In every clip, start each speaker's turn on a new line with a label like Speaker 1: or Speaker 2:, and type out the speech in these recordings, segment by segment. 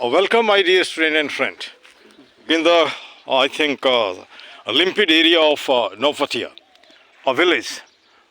Speaker 1: Welcome, my dear student and friend, in the, I think, limpid area of Novatia, a village.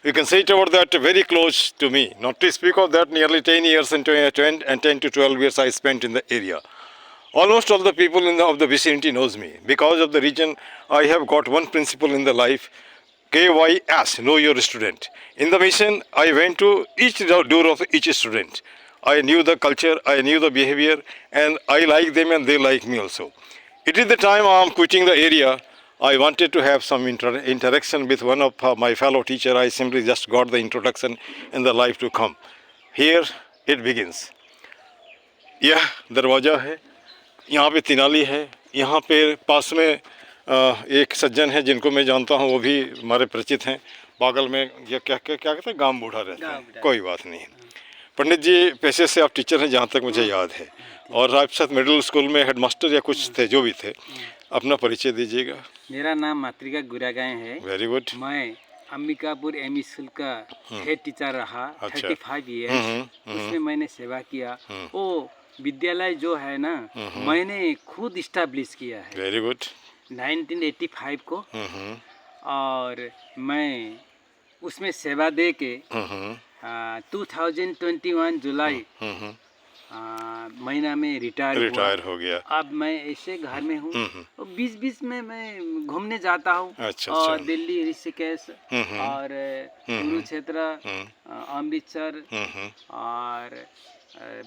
Speaker 1: You can see it over that very close to me. Not to speak of that, nearly 10 years and 10 to 12 years I spent in the area. Almost all the people of the vicinity knows me. Because of the region, I have got one principle in the life, KYS, know your student. In the mission, I went to each door of each student. I knew the culture, I knew the behavior, and I like them and they like me also. It is the time I am quitting the area. I wanted to have some interaction with one of my fellow teacher. I simply just got the introduction in the life to come. Here it begins. यह दरवाज़ा है, यहाँ पे तिनाली है, यहाँ पे पास में एक सज्जन है जिनको मैं जानता हूँ, वो भी हमारे परिचित हैं। बगल में ये क्या कहते हैं, गांव बूढ़ा रहता है, कोई बात नहीं। पंडित जी पेशे से आप टीचर हैं जहाँ तक मुझे याद है, और आप साथ मिडिल स्कूल में हेडमास्टर या कुछ थे, जो भी थे। अपना परिचय दीजिएगा।
Speaker 2: मेरा नाम मातृका गुरागाय है।
Speaker 1: Very good.
Speaker 2: मैं अंबिकापुर एमई स्कूल का हेड टीचर रहा। 35 ईयर्स उसमें मैंने सेवा किया। वो विद्यालय जो है ना, मैंने खुद इस्टेब्लिश किया है।
Speaker 1: Very good.
Speaker 2: 1985 को, और मैं उसमें सेवा दे के 2021 जुलाई महीना में रिटायर हो गया। अब मैं ऐसे घर में हूँ, और बीच में मैं घूमने जाता हूँ। और दिल्ली, ऋषिकेश और कुरुक्षेत्र, अमृतसर और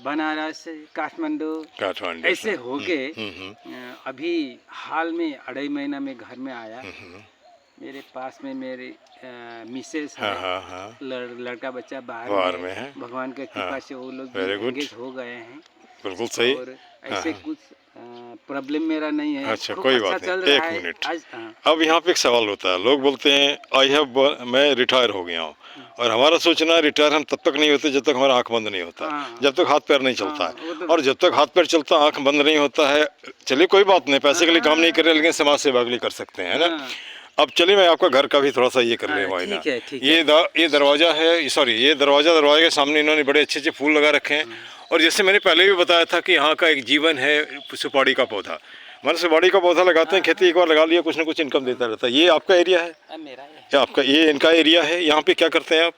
Speaker 2: बनारस, काठमांडू ऐसे होके अभी हाल में 2.5 महीना में घर में आया। मेरे पास में मेरे मिसेस है, लड़का बच्चा बाहर में है। भगवान के कृपा से वो लोग एंगेज हो गए हैं।
Speaker 1: बिल्कुल सही।
Speaker 2: और ऐसे कुछ प्रॉब्लम मेरा नहीं है।
Speaker 1: अच्छा, कोई बात नहीं। 1 मिनट। अब यहाँ पे एक सवाल होता है, लोग बोलते हैं मैं रिटायर हो गया हूँ, और हमारा सोचना है रिटायर हम तब तक नहीं होते जब तक हमारा आंख बंद नहीं होता, जब तक हाथ पैर नहीं चलता है। और जब तक हाथ पैर चलता, आंख बंद नहीं होता है, चलिए कोई बात नहीं, पैसे के लिए काम नहीं कर रहे, लेकिन समाज सेवा के लिए कर सकते हैं, है ना। अब चलिए मैं आपका घर का भी थोड़ा सा ये कर ले भाई ना। ये दरवाज़ा है, सॉरी, ये दरवाजे के सामने इन्होंने बड़े अच्छे फूल लगा रखे हैं। और जैसे मैंने पहले भी बताया था कि यहाँ का एक जीवन है सुपारी का पौधा। मैंने सुपारी का पौधा लगाते हैं, खेती एक बार लगा लिया, कुछ ना कुछ इनकम देता रहता है। ये आपका एरिया है?
Speaker 2: मेरा है।
Speaker 1: क्या आपका ये इनका एरिया है? यहाँ पे क्या करते हैं आप?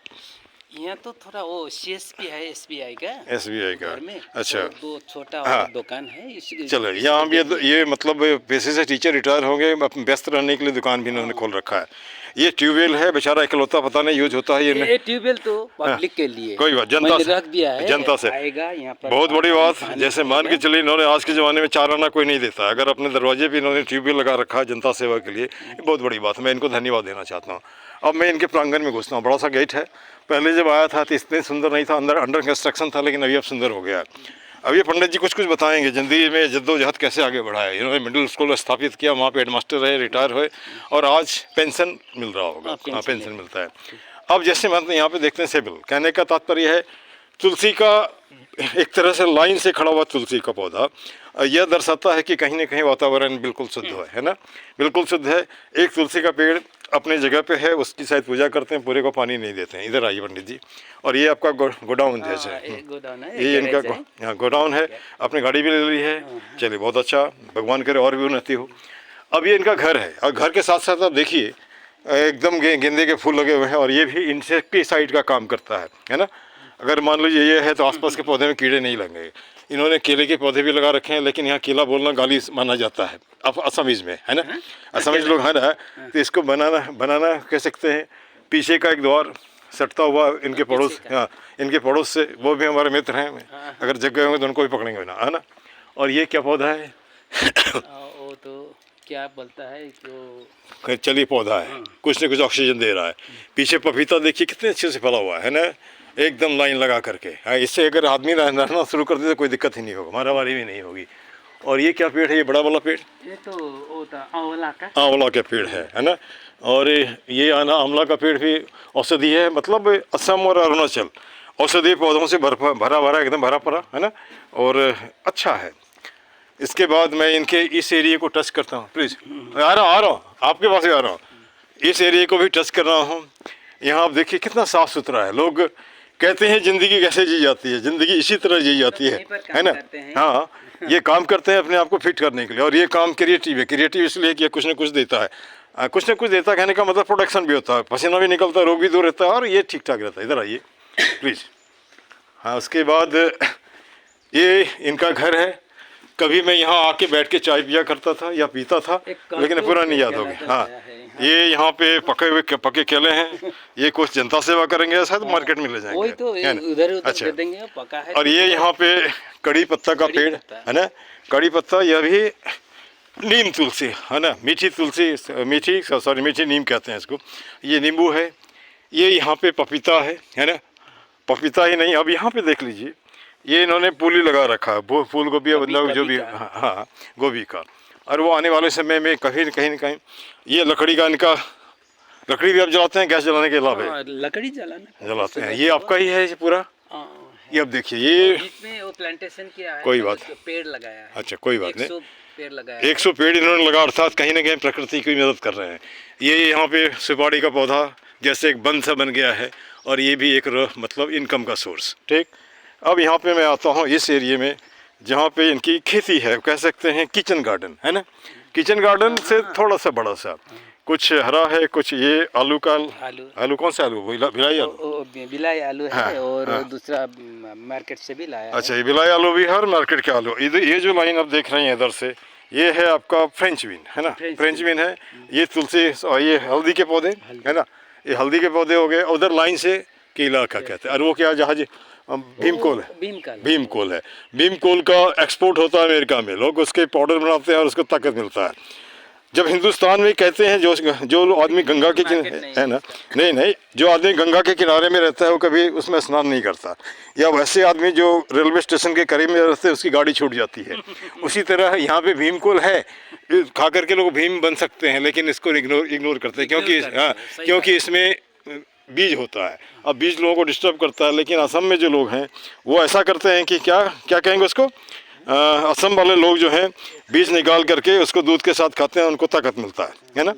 Speaker 2: यहाँ तो थोड़ा वो CSP है, SBI का।
Speaker 1: अच्छा,
Speaker 2: दो छोटा दुकान है।
Speaker 1: चलो, यहाँ ये मतलब पैसे से टीचर रिटायर हो गए, व्यस्त रहने के लिए दुकान भी इन्होंने खोल रखा है। ये ट्यूबवेल है, बेचारा इकलौता पता नहीं यूज होता है
Speaker 2: ये ट्यूबवेल तो पब्लिक के लिए,
Speaker 1: कोई बात, जनता से
Speaker 2: रख दिया है,
Speaker 1: जनता से
Speaker 2: आएगा यहाँ पर।
Speaker 1: बहुत बड़ी बात। जैसे मान के चलिए, इन्होंने आज के ज़माने में 4 आना कोई नहीं देता, अगर अपने दरवाजे पे इन्होंने ट्यूबवेल लगा रखा है जनता सेवा के लिए, ये बहुत बड़ी बात है। मैं इनको धन्यवाद देना चाहता हूँ। अब मैं इनके प्रांगण में घुसता हूँ। बड़ा सा गेट है, पहले जब आया था तो इतने सुंदर नहीं था, अंडर कंस्ट्रक्शन था, लेकिन अभी अब सुंदर हो गया है। अब ये पंडित जी कुछ बताएंगे ज़िंदगी में जद्दोजहद कैसे आगे बढ़ा है। इन्होंने मिडिल स्कूल स्थापित किया, वहाँ पे हेडमास्टर रहे, रिटायर हुए, और आज पेंशन मिल रहा होगा। हाँ, पेंशन मिलता है। अब जैसे मतलब यहाँ पे देखते हैं सिविल, कहने का तात्पर्य है तुलसी का एक तरह से लाइन से खड़ा हुआ तुलसी का पौधा, यह दर्शाता है कि कहीं ना कहीं वातावरण बिल्कुल शुद्ध है ना, बिल्कुल शुद्ध है। एक तुलसी का पेड़ अपने जगह पे है, उसकी शायद पूजा करते हैं, पूरे को पानी नहीं देते हैं। इधर आइए पंडित जी। और ये आपका गोडाउन जैसे ये इनका गोडाउन है, अपनी गाड़ी भी ले ली है। चलिए, बहुत अच्छा, भगवान करे और भी उन्नति हो। अब ये इनका घर है, और घर के साथ साथ आप देखिए एकदम गेंदे के फूल लगे हुए हैं, और ये भी इंसेक्टिसाइड का काम करता है ना। अगर मान लीजिए ये है तो आसपास के पौधे में कीड़े नहीं लगेंगे। इन्होंने केले के पौधे भी लगा रखे हैं, लेकिन यहाँ केला बोलना गाली माना जाता है असमीज में, है ना। असमीज लोग हैं ना, तो इसको बनाना कह सकते हैं। पीछे का एक द्वार सटता हुआ इनके पड़ोस, हाँ, इनके पड़ोस से, वो भी हमारे मित्र हैं, अगर जग गए होंगे तो उनको भी पकड़ेंगे ना, है ना। और ये क्या पौधा है?
Speaker 2: वो तो क्या बोलता है जो,
Speaker 1: चलिए पौधा है, कुछ न कुछ ऑक्सीजन दे रहा है। पीछे पपीता देखिए कितने अच्छे से फैला हुआ है ना, एकदम लाइन लगा करके। हाँ, इससे अगर आदमी रहना शुरू कर दे तो कोई दिक्कत ही नहीं होगा, मारामारी भी नहीं होगी। और ये क्या पेड़ है? ये बड़ा वाला पेड़,
Speaker 2: ये तो आंवला
Speaker 1: का पेड़ है ना। और ये आंवला का पेड़ भी औषधि है, मतलब असम और अरुणाचल औषधीय पौधों से भरा एकदम भरा पड़ा है ना, और अच्छा है। इसके बाद मैं इनके इस एरिया को टच करता हूँ, प्लीज़। आ रहा हूँ, आपके पास ही आ रहा हूँ। इस एरिया को भी टच कर रहा हूँ। यहाँ आप देखिए कितना साफ़ सुथरा है। लोग कहते हैं जिंदगी कैसे जी जाती है, जिंदगी इसी तरह जी जाती है ना। हाँ, ये काम करते हैं अपने आप को फिट करने के लिए, और ये काम क्रिएटिव है। क्रिएटिव इसलिए कि कुछ ना कुछ देता है, कुछ ना कुछ देता है कहने का मतलब प्रोडक्शन भी होता है, पसीना भी निकलता है, रोग भी दूर रहता है, और ये ठीक ठाक रहता है। इधर आइए प्लीज़। हाँ, उसके बाद ये इनका घर है। कभी मैं यहाँ आके बैठ के चाय पिया करता था या पीता था, लेकिन पूरा नहीं याद हो गया। हाँ, ये यहाँ पे पके केले हैं, ये कुछ जनता सेवा करेंगे, शायद मार्केट में ले जाएंगे।
Speaker 2: वही तो उधर
Speaker 1: अच्छा,
Speaker 2: दे देंगे, पका है।
Speaker 1: और ये यहाँ पे कड़ी पत्ता का पेड़ है ना, कड़ी पत्ता, यह भी नीम तुलसी है ना, मीठी तुलसी, मीठी नीम कहते हैं इसको। ये नींबू है, ये यहाँ पे पपीता है ना। पपीता ही नहीं, अब यहाँ पे देख लीजिए, ये इन्होंने पुली लगा रखा है, वो फूल गोभी या बंदा जो भी, हाँ गोभी का। और वो आने वाले समय में कहीं न कहीं ये लकड़ी का, इनका लकड़ी भी आप जलाते हैं गैस जलाने के अलावा?
Speaker 2: लकड़ी
Speaker 1: जलाते हैं। ये आपका ही है ये पूरा? ये अब देखिए, ये
Speaker 2: इसमें वो प्लांटेशन किया है,
Speaker 1: कोई बात,
Speaker 2: पेड़ लगाया है।
Speaker 1: अच्छा, कोई बात नहीं,
Speaker 2: 100 पेड़ लगाया,
Speaker 1: 100 पेड़ इन्होंने लगा, अर्थात कहीं ना कहीं प्रकृति की मदद कर रहे हैं। ये यहाँ पे सुपारी का पौधा जैसे एक बंद सा बन गया है, और ये भी एक मतलब इनकम का सोर्स। ठीक, अब यहाँ पे मैं आता हूँ इस एरिए में जहाँ पे इनकी खेती है, कह सकते हैं किचन गार्डन है ना। किचन गार्डन से थोड़ा सा बड़ा सा, कुछ हरा है, कुछ ये आलू का, आलू कौन सा आलू? बिलाई आलू,
Speaker 2: बिलाई आलू है। हाँ, और हाँ, दूसरा मार्केट से भी लाया।
Speaker 1: अच्छा, ये बिलाई आलू भी है और मार्केट के आलू। इधर ये जो लाइन आप देख रहे हैं इधर से, ये है आपका फ्रेंच बीन है ना, फ्रेंच बीन है। ये तुलसी और ये हल्दी के पौधे है ना, ये हल्दी के पौधे हो गए। उधर लाइन से केला का कहते हैं, और वो क्या जहाज भीमकोल है, भीमकोल है। भीमकोल का एक्सपोर्ट होता है अमेरिका में, लोग उसके पाउडर बनाते हैं और उसको ताकत मिलता है। जब हिंदुस्तान में कहते हैं जो आदमी गंगा के है ना, नहीं, जो आदमी गंगा के किनारे में रहता है वो कभी उसमें स्नान नहीं करता, या वैसे आदमी जो रेलवे स्टेशन के करीब में रहते हैं उसकी गाड़ी छूट जाती है। उसी तरह यहाँ पे भीमकोल है, खा करके लोग भीम बन सकते हैं, लेकिन इसको इग्नोर करते हैं, क्योंकि इसमें बीज होता है। अब बीज लोगों को डिस्टर्ब करता है, लेकिन असम में जो लोग हैं वो ऐसा करते हैं कि क्या कहेंगे उसको, असम वाले लोग जो हैं बीज निकाल करके उसको दूध के साथ खाते हैं, उनको ताकत मिलता है ना।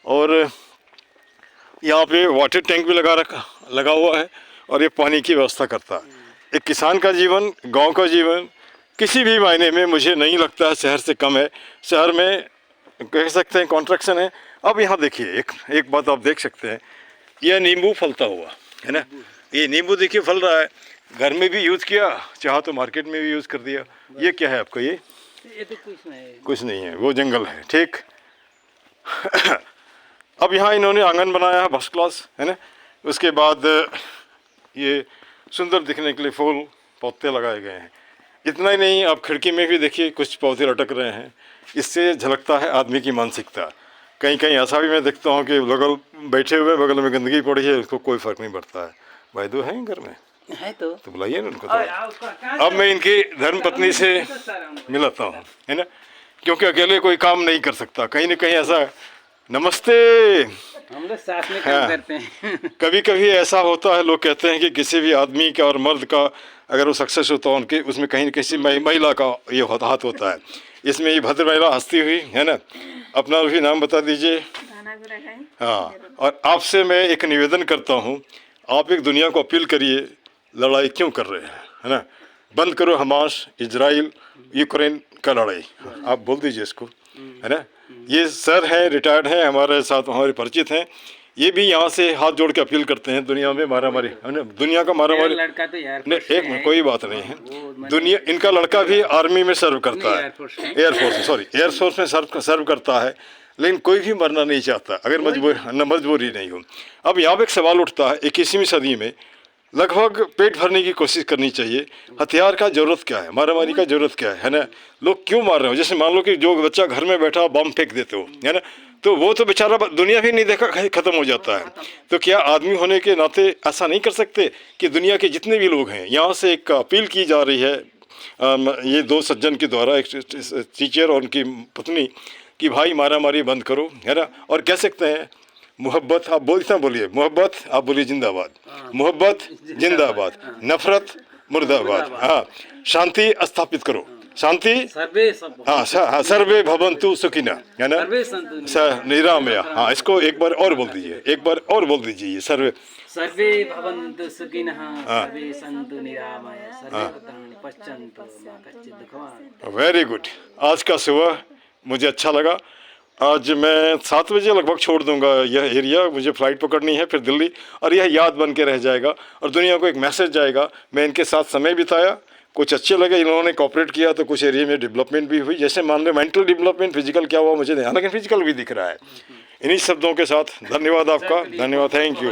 Speaker 1: और यहाँ पे वाटर टैंक भी लगा हुआ है, और ये पानी की व्यवस्था करता है। एक किसान का जीवन, गांव का जीवन किसी भी मायने में मुझे नहीं लगता है शहर से कम है। शहर में कह सकते हैं कॉन्ट्रैक्शन है। अब यहाँ देखिए, एक बात आप देख सकते हैं, यह नींबू फलता हुआ है ना, ये नींबू देखिए फल रहा है। घर में भी यूज़ किया, चाहा तो मार्केट में भी यूज़ कर दिया। ये क्या है आपका? ये
Speaker 2: तो
Speaker 1: कुछ नहीं है, वो जंगल है। ठीक अब यहाँ इन्होंने आंगन बनाया है, फर्स्ट क्लास है ना। उसके बाद ये सुंदर दिखने के लिए फूल पौधे लगाए गए हैं। इतना ही नहीं, आप खिड़की में भी देखिए कुछ पौधे लटक रहे हैं। इससे झलकता है आदमी की मानसिकता। कहीं ऐसा भी मैं देखता हूँ कि बैठे हुए बगल में गंदगी पड़ी है, उसको कोई फ़र्क नहीं पड़ता है। भाई दो हैं घर में
Speaker 2: है तो
Speaker 1: बुलाइए ना उनको। अब मैं इनकी धर्मपत्नी से मिलाता हूँ है ना, क्योंकि अकेले कोई काम नहीं कर सकता। कहीं ना कहीं ऐसा, नमस्ते,
Speaker 2: हम लोग साथ में काम करते हैं।
Speaker 1: कभी ऐसा होता है, लोग कहते हैं कि किसी भी आदमी का और मर्द का अगर वो सक्सेस होता है उनके, उसमें कहीं न किसी महिला का ये हाथ होता है। इसमें ये भद्र महिला हंसती हुई है ना, अपना भी नाम बता दीजिए। हाँ, और आपसे मैं एक निवेदन करता हूँ, आप एक दुनिया को अपील करिए, लड़ाई क्यों कर रहे हैं है ना, बंद करो हमास, इजराइल यूक्रेन का लड़ाई। आप बोल दीजिए इसको है ना। ये सर हैं, रिटायर्ड हैं, हमारे साथ हमारे परिचित हैं। ये भी यहाँ से हाथ जोड़ के अपील करते हैं, दुनिया में मारामारी है ना, दुनिया का मारामारी
Speaker 2: लड़का तो
Speaker 1: नहीं, एक कोई बात नहीं है। दुनिया, इनका लड़का भी आर्मी में सर्व करता है, एयरफोर्स में सर्व करता है, लेकिन कोई भी मरना नहीं चाहता अगर मजबूरी नहीं हो। अब यहाँ पर एक सवाल उठता है, 21वीं सदी में लगभग पेट भरने की कोशिश करनी चाहिए। हथियार का जरूरत क्या है, मारामारी का जरूरत क्या है ना। लोग क्यों मार रहे हो? जैसे मान लो कि जो बच्चा घर में बैठा बम फेंक देते हो है ना, तो वो तो बेचारा दुनिया भी नहीं देखा, ख़त्म हो जाता है। तो क्या आदमी होने के नाते ऐसा नहीं कर सकते कि दुनिया के जितने भी लोग हैं, यहाँ से एक अपील की जा रही है, ये दो सज्जन के द्वारा, एक टीचर और उनकी पत्नी, कि भाई मारामारी बंद करो है ना। और कह सकते हैं मोहब्बत, आप बोलिए मोहब्बत, आप बोलिए जिंदाबाद, मोहब्बत जिंदाबाद, नफरत मुर्दाबाद। हाँ, शांति स्थापित करो, शांति, हाँ सर्वे भवन्तु सुखिनः है ना, निरामया। हाँ, इसको एक बार और बोल दीजिए, सर्वे
Speaker 2: सर्वे भवन्तु सुखिनः सर्वे सन्तु निरामय सर्वे भद्राणि पश्यन्तु मा कश्चित् दुःखभाग्।
Speaker 1: Very good. आज का सुबह मुझे अच्छा लगा। आज मैं 7 बजे लगभग छोड़ दूंगा यह एरिया, मुझे फ़्लाइट पकड़नी है फिर दिल्ली, और यह याद बन के रह जाएगा और दुनिया को एक मैसेज जाएगा। मैं इनके साथ समय बिताया, कुछ अच्छे लगे, इन्होंने कॉपरेट किया तो कुछ एरिया में डेवलपमेंट भी हुई। जैसे मान लो मेंटल डेवलपमेंट, फिजिकल क्या हुआ मुझे नहीं, हालांकि फिजिकल भी दिख रहा है। इन्हीं शब्दों के साथ धन्यवाद आपका, धन्यवाद, थैंक यू।